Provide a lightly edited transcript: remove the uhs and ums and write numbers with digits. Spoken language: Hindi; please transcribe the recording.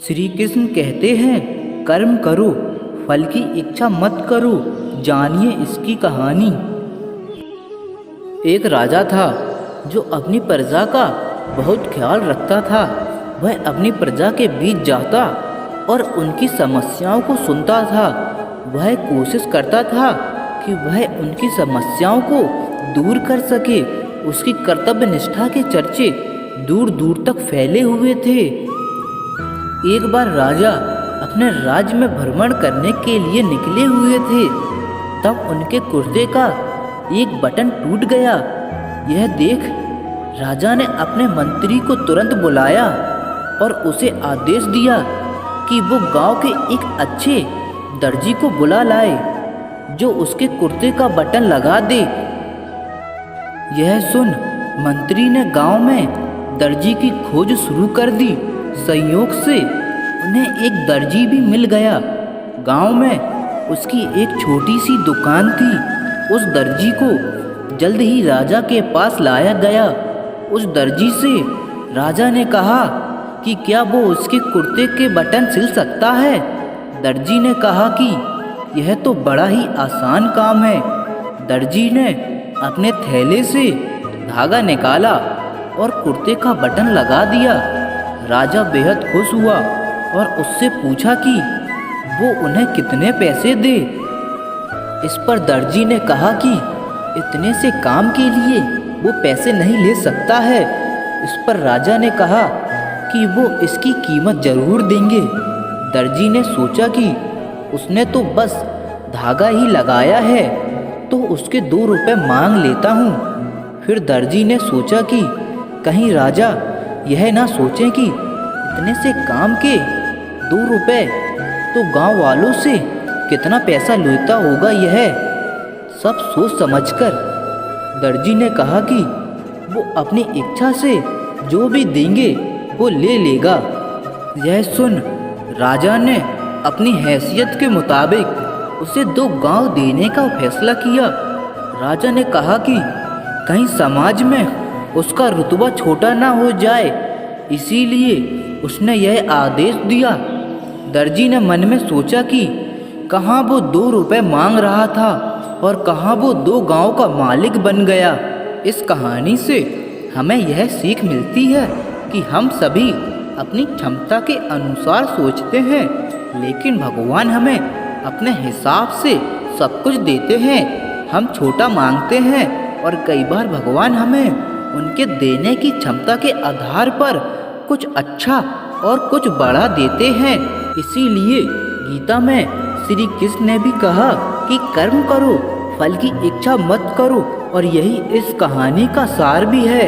श्री कृष्ण कहते हैं, कर्म करो, फल की इच्छा मत करो। जानिए इसकी कहानी। एक राजा था जो अपनी प्रजा का बहुत ख्याल रखता था। वह अपनी प्रजा के बीच जाता और उनकी समस्याओं को सुनता था। वह कोशिश करता था कि वह उनकी समस्याओं को दूर कर सके। उसकी कर्तव्य निष्ठा के चर्चे दूर दूर तक फैले हुए थे। एक बार राजा अपने राज्य में भ्रमण करने के लिए निकले हुए थे। तब उनके कुर्ते का एक बटन टूट गया। यह देख राजा ने अपने मंत्री को तुरंत बुलाया और उसे आदेश दिया कि वो गांव के एक अच्छे दर्जी को बुला लाए जो उसके कुर्ते का बटन लगा दे। यह सुन मंत्री ने गांव में दर्जी की खोज शुरू कर दी। संयोग से उन्हें एक दर्जी भी मिल गया। गांव में उसकी एक छोटी सी दुकान थी। उस दर्जी को जल्द ही राजा के पास लाया गया। उस दर्जी से राजा ने कहा कि क्या वो उसके कुर्ते के बटन सिल सकता है। दर्जी ने कहा कि यह तो बड़ा ही आसान काम है। दर्जी ने अपने थैले से धागा निकाला और कुर्ते का बटन लगा दिया। राजा बेहद खुश हुआ और उससे पूछा कि वो उन्हें कितने पैसे दे। इस पर दर्जी ने कहा कि इतने से काम के लिए वो पैसे नहीं ले सकता है। इस पर राजा ने कहा कि वो इसकी कीमत जरूर देंगे। दर्जी ने सोचा कि उसने तो बस धागा ही लगाया है, तो उसके 2 रुपए मांग लेता हूँ। फिर दर्जी ने सोचा कि कहीं राजा यह ना सोचें कि इतने से काम के 2 रुपए तो गांव वालों से कितना पैसा लेता होगा। यह सब सोच समझकर दर्जी ने कहा कि वो अपनी इच्छा से जो भी देंगे वो ले लेगा। यह सुन राजा ने अपनी हैसियत के मुताबिक उसे 2 गांव देने का फैसला किया। राजा ने कहा कि कहीं समाज में उसका रुतबा छोटा ना हो जाए, इसीलिए उसने यह आदेश दिया। दर्जी ने मन में सोचा कि कहाँ वो 2 रुपए मांग रहा था और कहाँ वो 2 गांव का मालिक बन गया। इस कहानी से हमें यह सीख मिलती है कि हम सभी अपनी क्षमता के अनुसार सोचते हैं, लेकिन भगवान हमें अपने हिसाब से सब कुछ देते हैं। हम छोटा मांगते हैं और कई बार भगवान हमें उनके देने की क्षमता के आधार पर कुछ अच्छा और कुछ बड़ा देते हैं। इसीलिए गीता में श्री कृष्ण ने भी कहा कि कर्म करो, फल की इच्छा मत करो, और यही इस कहानी का सार भी है।